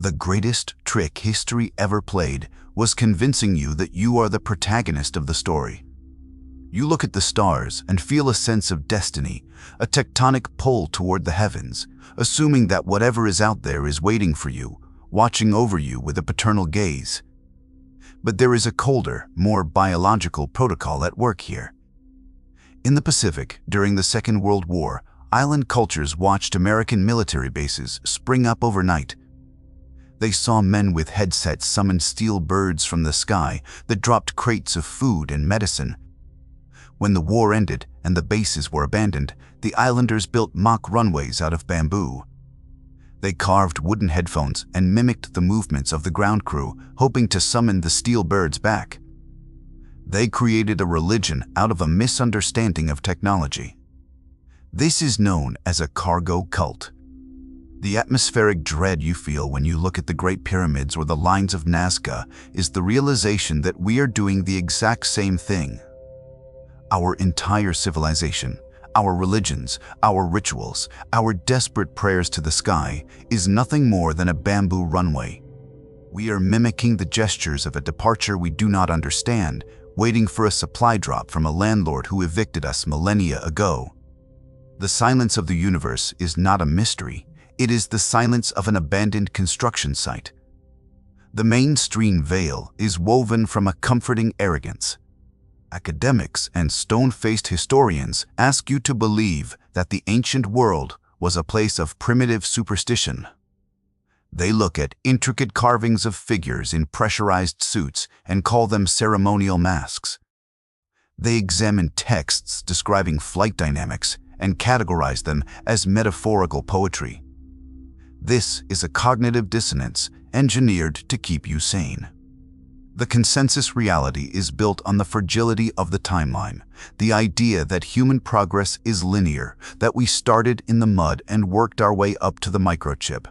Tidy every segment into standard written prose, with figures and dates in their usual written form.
The greatest trick history ever played was convincing you that you are the protagonist of the story. You look at the stars and feel a sense of destiny, a tectonic pull toward the heavens, assuming that whatever is out there is waiting for you, watching over you with a paternal gaze. But there is a colder, more biological protocol at work here. In the Pacific, during the Second World War, island cultures watched American military bases spring up overnight. They saw men with headsets summon steel birds from the sky that dropped crates of food and medicine. When the war ended and the bases were abandoned, the islanders built mock runways out of bamboo. They carved wooden headphones and mimicked the movements of the ground crew, hoping to summon the steel birds back. They created a religion out of a misunderstanding of technology. This is known as a cargo cult. The atmospheric dread you feel when you look at the Great Pyramids or the lines of Nazca is the realization that we are doing the exact same thing. Our entire civilization, our religions, our rituals, our desperate prayers to the sky is nothing more than a bamboo runway. We are mimicking the gestures of a departure we do not understand, waiting for a supply drop from a landlord who evicted us millennia ago. The silence of the universe is not a mystery. It is the silence of an abandoned construction site. The mainstream veil is woven from a comforting arrogance. Academics and stone-faced historians ask you to believe that the ancient world was a place of primitive superstition. They look at intricate carvings of figures in pressurized suits and call them ceremonial masks. They examine texts describing flight dynamics and categorize them as metaphorical poetry. This is a cognitive dissonance engineered to keep you sane. The consensus reality is built on the fragility of the timeline, the idea that human progress is linear, that we started in the mud and worked our way up to the microchip.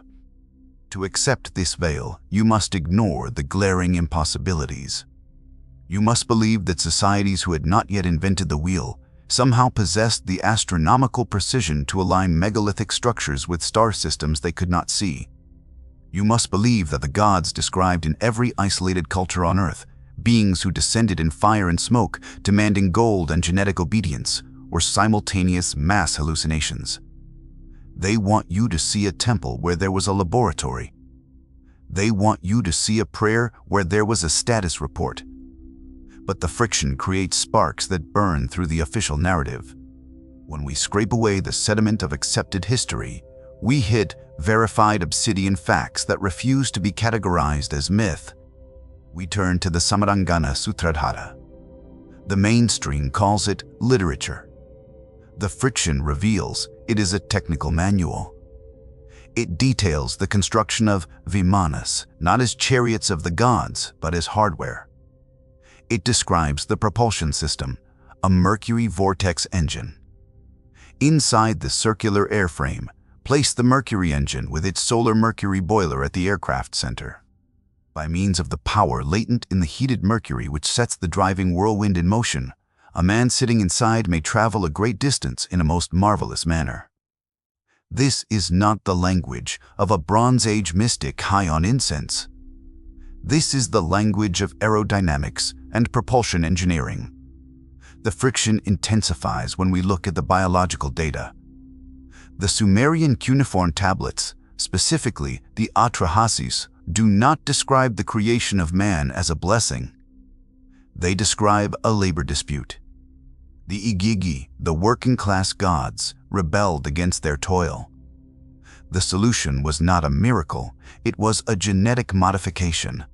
To accept this veil, you must ignore the glaring impossibilities. You must believe that societies who had not yet invented the wheel somehow possessed the astronomical precision to align megalithic structures with star systems they could not see. You must believe that the gods described in every isolated culture on Earth, beings who descended in fire and smoke, demanding gold and genetic obedience, were simultaneous mass hallucinations. They want you to see a temple where there was a laboratory. They want you to see a prayer where there was a status report. But the friction creates sparks that burn through the official narrative. When we scrape away the sediment of accepted history, we hit verified Obsidian facts that refuse to be categorized as myth. We turn to the Samarangana Sutradhara. The mainstream calls it literature. The friction reveals it is a technical manual. It details the construction of vimanas, not as chariots of the gods, but as hardware. It describes the propulsion system, a mercury vortex engine. Inside the circular airframe, place the Mercury engine with its solar mercury boiler at the aircraft center. By means of the power latent in the heated mercury which sets the driving whirlwind in motion, a man sitting inside may travel a great distance in a most marvelous manner. This is not the language of a Bronze Age mystic high on incense. This is the language of aerodynamics and propulsion engineering. The friction intensifies when we look at the biological data. The Sumerian cuneiform tablets, specifically the Atrahasis, do not describe the creation of man as a blessing. They describe a labor dispute. The Igigi, the working-class gods, rebelled against their toil. The solution was not a miracle, it was a genetic modification.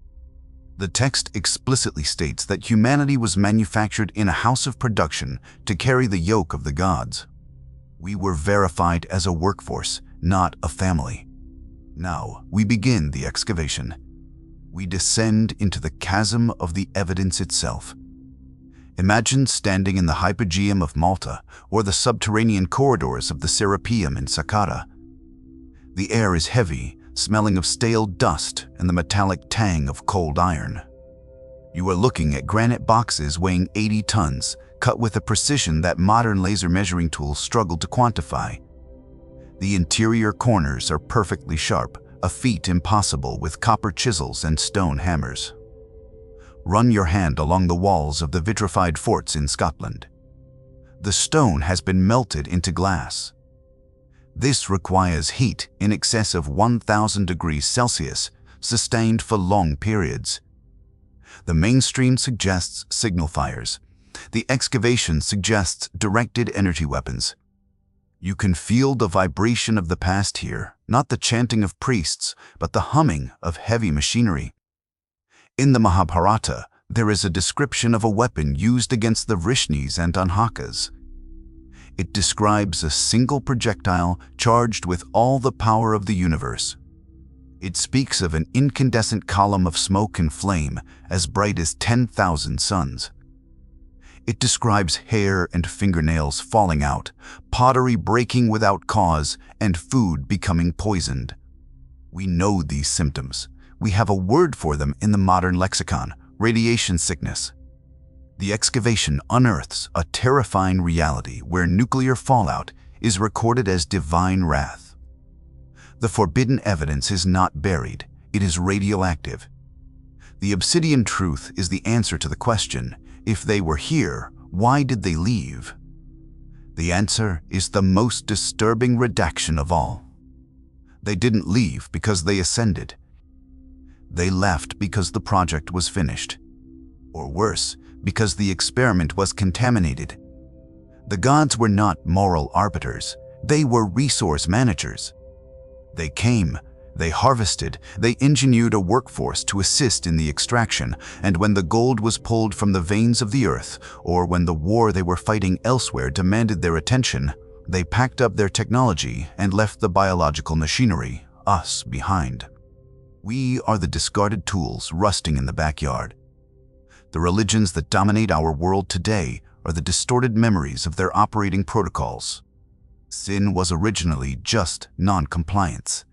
The text explicitly states that humanity was manufactured in a house of production to carry the yoke of the gods. We were verified as a workforce, not a family. Now, we begin the excavation. We descend into the chasm of the evidence itself. Imagine standing in the Hypogeum of Malta or the subterranean corridors of the Serapeum in Saqqara. The air is heavy, smelling of stale dust and the metallic tang of cold iron. You are looking at granite boxes weighing 80 tons, cut with a precision that modern laser measuring tools struggle to quantify. The interior corners are perfectly sharp, a feat impossible with copper chisels and stone hammers. Run your hand along the walls of the vitrified forts in Scotland. The stone has been melted into glass. This requires heat in excess of 1000 degrees Celsius, sustained for long periods. The mainstream suggests signal fires. The excavation suggests directed energy weapons. You can feel the vibration of the past here, not the chanting of priests, but the humming of heavy machinery. In the Mahabharata, there is a description of a weapon used against the Vrishnis and Anhakas. It describes a single projectile charged with all the power of the universe. It speaks of an incandescent column of smoke and flame as bright as 10,000 suns. It describes hair and fingernails falling out, pottery breaking without cause, and food becoming poisoned. We know these symptoms. We have a word for them in the modern lexicon: radiation sickness. The excavation unearths a terrifying reality where nuclear fallout is recorded as divine wrath. The forbidden evidence is not buried, it is radioactive. The Obsidian truth is the answer to the question, if they were here, why did they leave? The answer is the most disturbing redaction of all. They didn't leave because they ascended. They left because the project was finished. Or worse, because the experiment was contaminated. The gods were not moral arbiters, they were resource managers. They came, they harvested, they engineered a workforce to assist in the extraction, and when the gold was pulled from the veins of the earth, or when the war they were fighting elsewhere demanded their attention, they packed up their technology and left the biological machinery, us, behind. We are the discarded tools rusting in the backyard. The religions that dominate our world today are the distorted memories of their operating protocols. Sin was originally just non-compliance.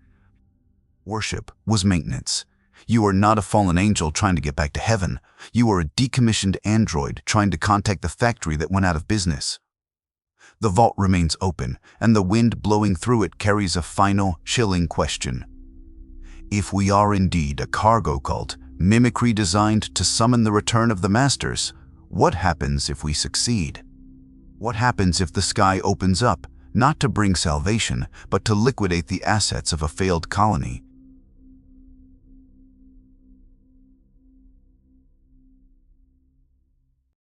Worship was maintenance. You are not a fallen angel trying to get back to heaven. You are a decommissioned android trying to contact the factory that went out of business. The vault remains open, and the wind blowing through it carries a final, chilling question. If we are indeed a cargo cult, mimicry designed to summon the return of the masters, what happens if we succeed? What happens if the sky opens up, not to bring salvation, but to liquidate the assets of a failed colony?